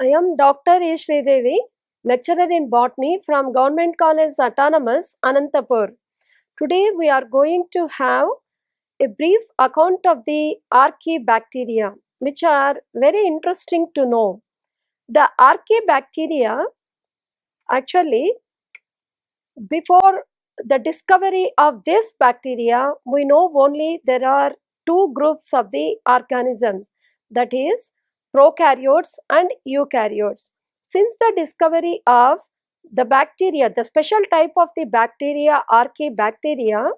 I am Dr. E. Sridevi, lecturer in botany from Government College Autonomous, Anantapur. Today we are going to have a brief account of the Archaebacteria, which are very interesting to know. The Archaebacteria, actually, before the discovery of this bacteria, we know only there are two groups of the organisms, that is prokaryotes and eukaryotes. Since the discovery of the bacteria, the special type of the bacteria, Archaebacteria,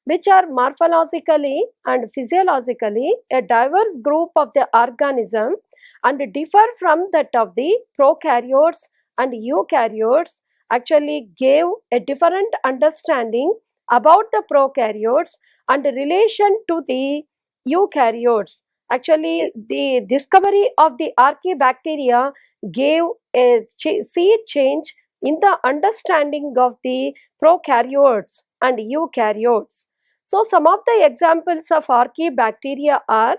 which are morphologically and physiologically a diverse group of the organism and differ from that of the prokaryotes and eukaryotes, actually gave a different understanding about the prokaryotes and relation to the eukaryotes. Actually, the discovery of the Archaebacteria gave a sea change in the understanding of the prokaryotes and eukaryotes. So, some of the examples of Archaebacteria are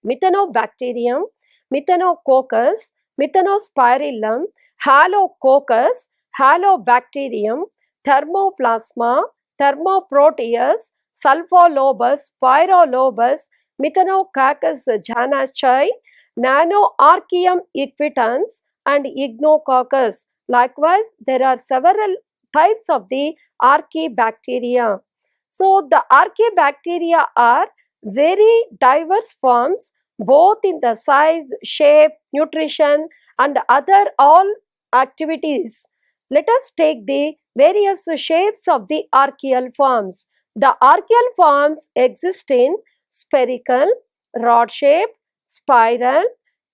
Methanobacterium, Methanococcus, Methanospirillum, Halococcus, Halobacterium, Thermoplasma, Thermoproteus, Sulfolobus, Pyrolobus, Methanococcus janachi, Nanoarchaeum equitans, and Ignococcus. Likewise, there are several types of the Archaebacteria. So, the Archaebacteria are very diverse forms both in the size, shape, nutrition and other all activities. Let us take the various shapes of the archaeal forms. The archaeal forms exist in spherical, rod-shaped, spiral,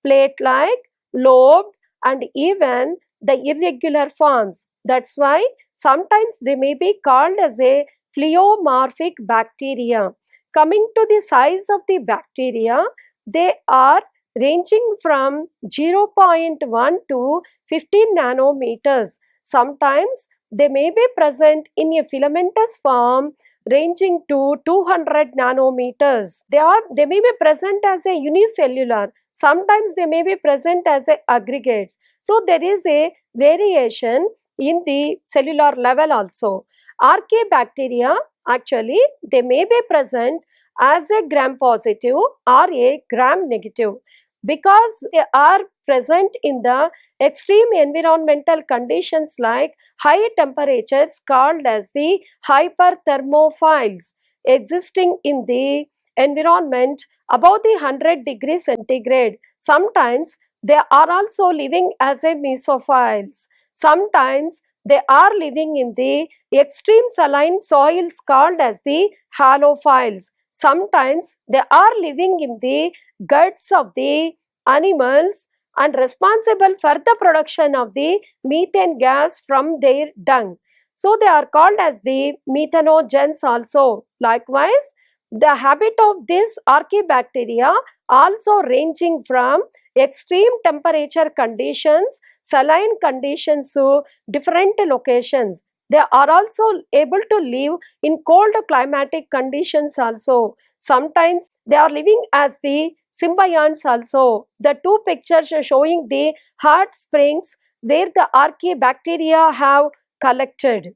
plate-like, lobed and even the irregular forms. That's why sometimes they may be called as a pleomorphic bacteria. Coming to the size of the bacteria, they are ranging from 0.1 to 15 nanometers. Sometimes they may be present in a filamentous form ranging to 200 nanometers. They may be present as a unicellular. Sometimes they may be present as a aggregates. So there is a variation in the cellular level also. Archaebacteria, actually, they may be present as a gram positive or a gram negative because they are present in the extreme environmental conditions like high temperatures called as the hyperthermophiles existing in the environment above the 100 degrees centigrade. Sometimes they are also living as a mesophiles. Sometimes they are living in the extreme saline soils called as the halophiles. Sometimes they are living in the guts of the animals and responsible for the production of the methane gas from their dung. So they are called as the methanogens also. Likewise, the habit of this Archaebacteria also ranging from extreme temperature conditions, saline conditions to different locations. They are also able to live in cold climatic conditions also. Sometimes they are living as the symbionts also. The two pictures are showing the hot springs where the Archaebacteria have collected.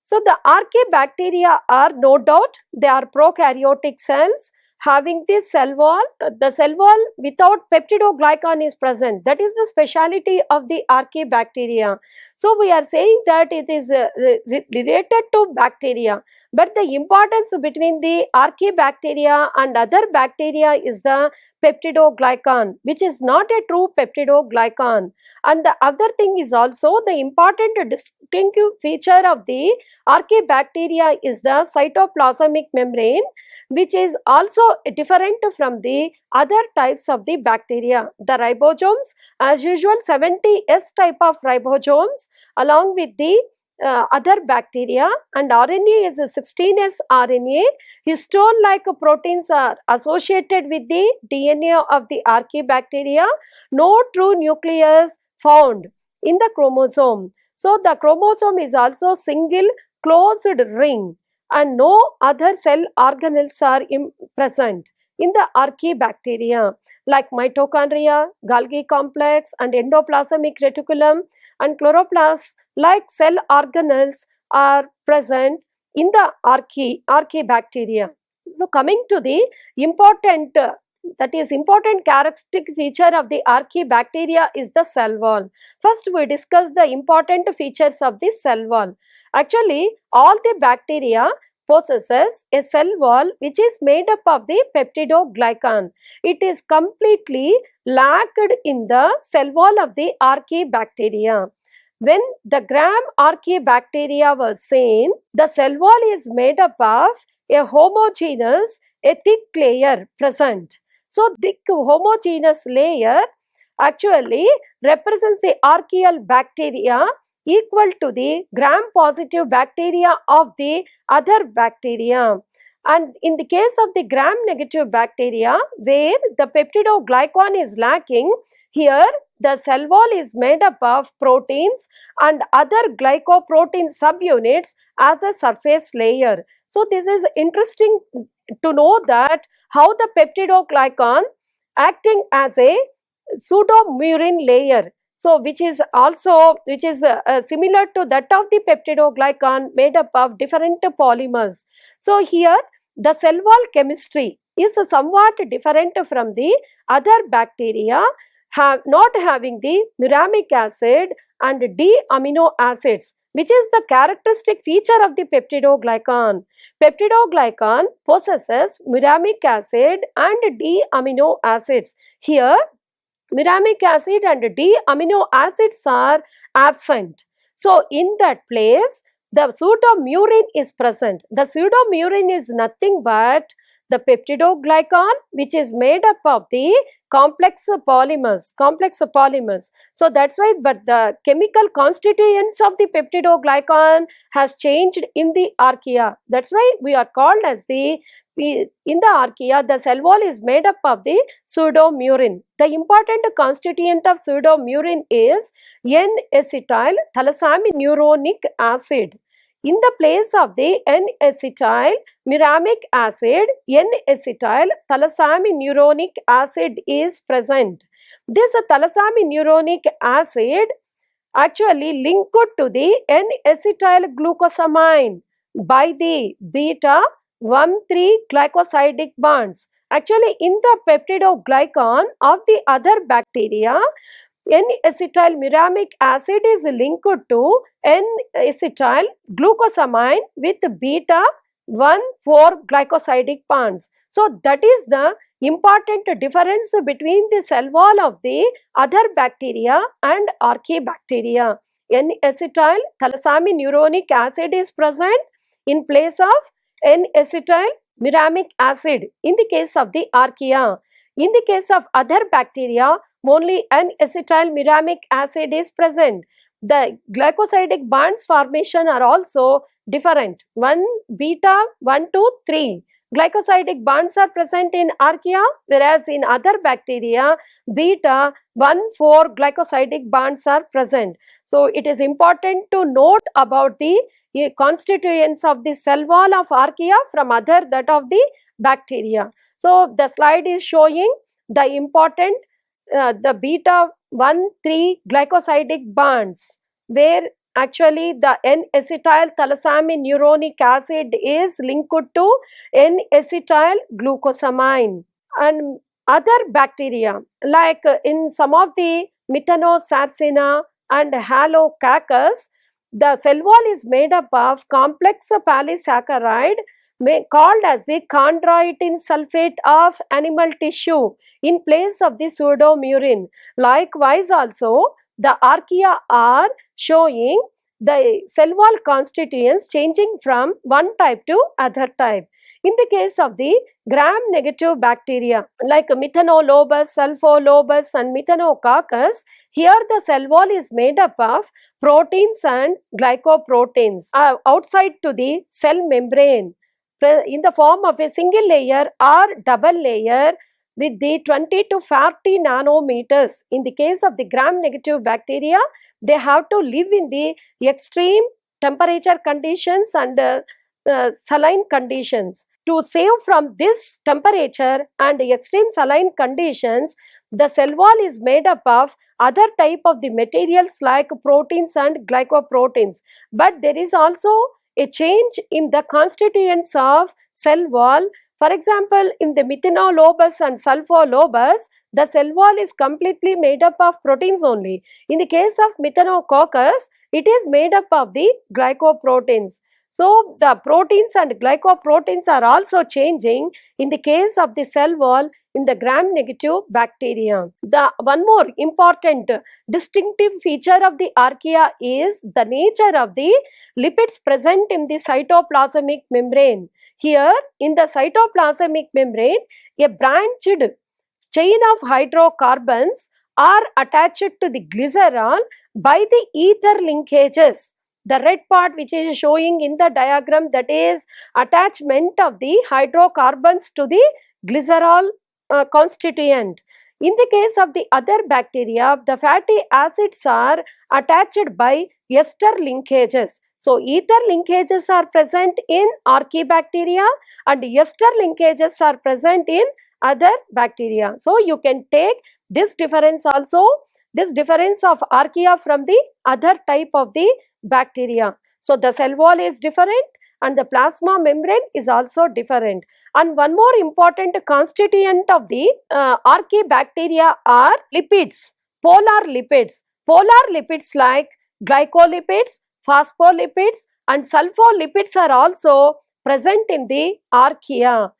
So the Archaebacteria are no doubt they are prokaryotic cells having the cell wall. The cell wall without peptidoglycan is present. That is the speciality of the Archaebacteria. So we are saying that it is related to bacteria. But the importance between the Archaebacteria and other bacteria is the peptidoglycan, which is not a true peptidoglycan. And the other thing is also the important distinctive feature of the Archaebacteria is the cytoplasmic membrane, which is also different from the other types of the bacteria. The ribosomes, as usual, 70S type of ribosomes along with the other bacteria, and RNA is a 16S RNA. Histone-like proteins are associated with the DNA of the Archaebacteria. No true nucleus found in the chromosome. So the chromosome is also single closed ring and no other cell organelles are present in the Archaebacteria. like mitochondria, Golgi complex, and endoplasmic reticulum, and chloroplasts like cell organelles are present in the Archaebacteria. So coming to the important important characteristic feature of the Archaebacteria is the cell wall. First we discuss the important features of the cell wall. Actually all the bacteria possesses a cell wall which is made up of the peptidoglycan. It is completely lacked in the cell wall of the Archaebacteria. When the gram Archaebacteria was seen, the cell wall is made up of a homogeneous, a thick layer present. So, thick homogeneous layer actually represents the archaeal bacteria equal to the gram-positive bacteria of the other bacteria. And in the case of the gram-negative bacteria, where the peptidoglycan is lacking, here the cell wall is made up of proteins and other glycoprotein subunits as a surface layer. So this is interesting to know that how the peptidoglycan acting as a pseudomurine layer. So which is similar to that of the peptidoglycan made up of different polymers. So here the cell wall chemistry is somewhat different from the other bacteria, not having the muramic acid and D-amino acids, which is the characteristic feature of the peptidoglycan. Peptidoglycan possesses muramic acid and D-amino acids. Here, muramic acid and D-amino acids are absent. So, in that place, the pseudomurine is present. The pseudomurine is nothing but the peptidoglycan, which is made up of the complex polymers. So that's why, but the chemical constituents of the peptidoglycan has changed in the archaea. That's why we are called as in the archaea, the cell wall is made up of the pseudomurine. The important constituent of pseudomurine is N-acetyl thalassaminuronic acid. In the place of the N-acetyl muramic acid, N-acetyl thalassaminuronic acid is present. This thalassaminuronic acid actually linked to the N-acetyl glucosamine by the beta 1,3 glycosidic bonds. Actually, in the peptidoglycan of the other bacteria, N-acetyl muramic acid is linked to N-acetyl glucosamine with beta 1,4 glycosidic bonds. So that is the important difference between the cell wall of the other bacteria and Archaebacteria. N-acetyl thalassaminuronic acid is present in place of N-acetyl muramic acid in the case of the archaea. In the case of other bacteria, only N-acetyl muramic acid is present. The glycosidic bonds formation are also different. Beta 1 to 3 glycosidic bonds are present in archaea, whereas in other bacteria beta 1,4 glycosidic bonds are present. So it is important to note about the constituents of the cell wall of archaea from other that of the bacteria. So the slide is showing the important the beta 1,3 glycosidic bonds, where actually the N-acetyl thalassaminuronic acid is linked to N-acetyl glucosamine. And other bacteria like in some of the Methanosarcina and Halococcus, the cell wall is made up of complex polysaccharide called as the chondroitin sulfate of animal tissue in place of the pseudomurine. Likewise also the archaea are showing the cell wall constituents changing from one type to other type. In the case of the gram-negative bacteria like Methanolobus, Sulpholobus and Methanococcus, here the cell wall is made up of proteins and glycoproteins outside to the cell membrane in the form of a single layer or double layer with the 20 to 40 nanometers. In the case of the gram-negative bacteria, they have to live in the extreme temperature conditions and saline conditions. to save from this temperature and extreme saline conditions, the cell wall is made up of other type of the materials like proteins and glycoproteins. But there is also a change in the constituents of cell wall. For example, in the methanolobus and sulphur-lobus, the cell wall is completely made up of proteins only. In the case of Methanococcus, it is made up of the glycoproteins. So, the proteins and glycoproteins are also changing in the case of the cell wall in the gram-negative bacteria. The one more important distinctive feature of the archaea is the nature of the lipids present in the cytoplasmic membrane. Here, in the cytoplasmic membrane, a branched chain of hydrocarbons are attached to the glycerol by the ether linkages. The red part which is showing in the diagram, that is attachment of the hydrocarbons to the glycerol constituent. In the case of the other bacteria, the fatty acids are attached by ester linkages. So, ether linkages are present in Archaebacteria and ester linkages are present in other bacteria. So, you can take this difference also, this difference of archaea from the other type of the bacteria. So, the cell wall is different and the plasma membrane is also different. And one more important constituent of the Archaebacteria are lipids, polar lipids. Polar lipids like glycolipids, phospholipids and sulfolipids are also present in the archaea.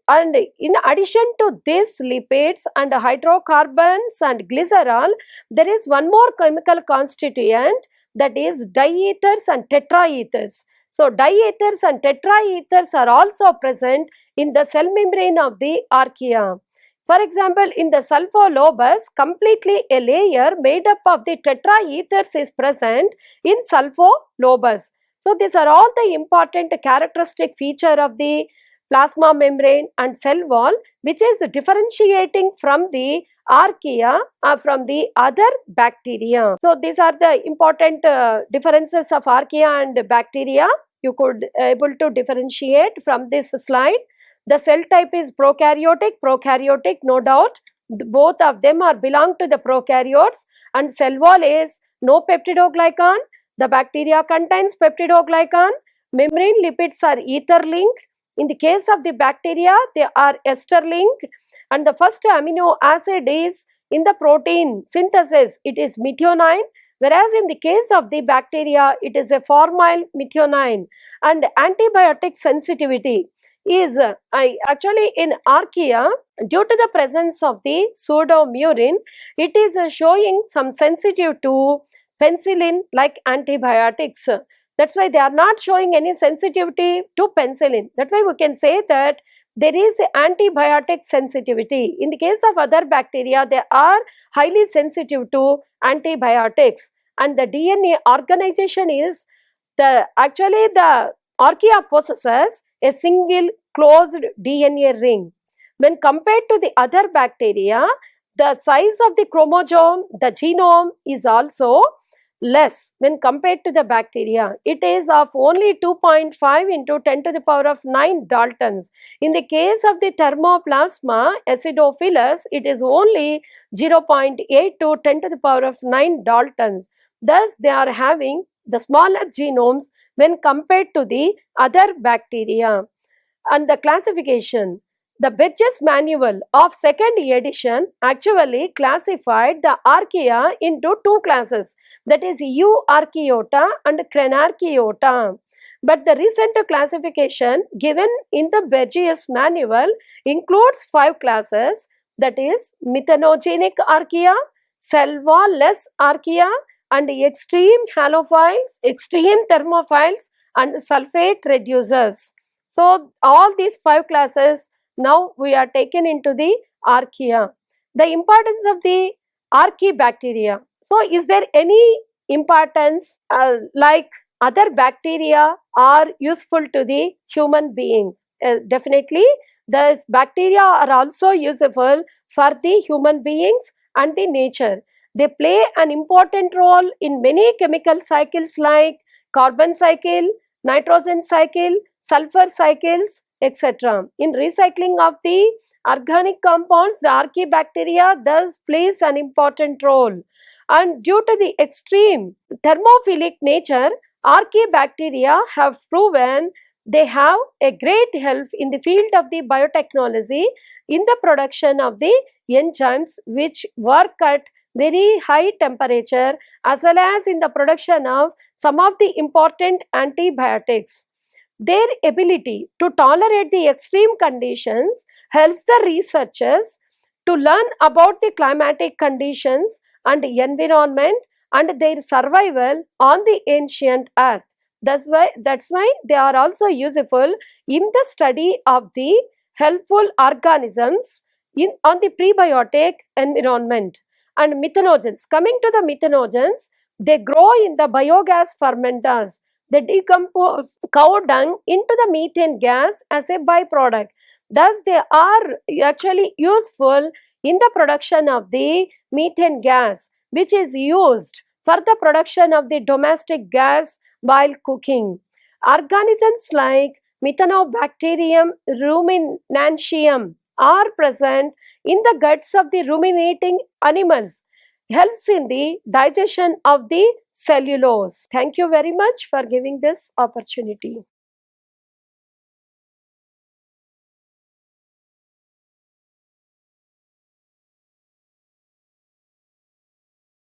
And in addition to these lipids and hydrocarbons and glycerol, there is one more chemical constituent, that is diethers and tetraethers. So, diethers and tetraethers are also present in the cell membrane of the archaea. For example, in the sulphur-lobus, completely a layer made up of the tetraethers is present in sulphur-lobus. So, these are all the important characteristic feature of the plasma membrane and cell wall, which is differentiating from the archaea from the other bacteria. So, these are the important differences of archaea and bacteria. You could able to differentiate from this slide. The cell type is prokaryotic, no doubt. Both of them are belong to the prokaryotes, and cell wall is no peptidoglycan. The bacteria contains peptidoglycan. Membrane lipids are ether linked. In the case of the bacteria, they are ester linked, and the first amino acid is in the protein synthesis, it is methionine, whereas in the case of the bacteria, it is a formyl methionine. And antibiotic sensitivity is actually in archaea, due to the presence of the pseudomurin, it is showing some sensitive to penicillin like antibiotics. That's why they are not showing any sensitivity to penicillin. That way we can say that there is antibiotic sensitivity. In the case of other bacteria, they are highly sensitive to antibiotics. And the DNA organization is actually the archaea possesses a single closed DNA ring. When compared to the other bacteria, the size of the chromosome, the genome is also less when compared to the bacteria. It is of only 2.5 into 10 to the power of 9 Daltons. In the case of the thermoplasma acidophilus, it is only 0.8 to 10 to the power of 9 Daltons. Thus, they are having the smaller genomes when compared to the other bacteria. And the classification. The Burgess Manual of second edition actually classified the archaea into two classes, that is Euarchaeota and Crenarchaeota. But the recent classification given in the Burgess Manual includes 5 classes, that is methanogenic archaea, cell wall-less archaea, and extreme halophiles, extreme thermophiles, and sulfate reducers. So, all these 5 classes now we are taken into the archaea. The importance of the Archaebacteria. So, is there any importance like other bacteria are useful to the human beings? Definitely, the bacteria are also useful for the human beings and the nature. They play an important role in many chemical cycles like carbon cycle, nitrogen cycle, sulfur cycles, etc. In recycling of the organic compounds, the Archaebacteria thus plays an important role. And due to the extreme thermophilic nature, Archaebacteria have proven they have a great help in the field of the biotechnology in the production of the enzymes which work at very high temperature, as well as in the production of some of the important antibiotics. Their ability to tolerate the extreme conditions helps the researchers to learn about the climatic conditions and environment and their survival on the ancient earth. That's why they are also useful in the study of the helpful organisms on the prebiotic environment. And methanogens, coming to the methanogens, they grow in the biogas fermenters. They decompose cow dung into the methane gas as a byproduct. Thus, they are actually useful in the production of the methane gas, which is used for the production of the domestic gas while cooking. Organisms like Methanobacterium ruminantium are present in the guts of the ruminating animals, helps in the digestion of the cellulose. Thank you very much for giving this opportunity.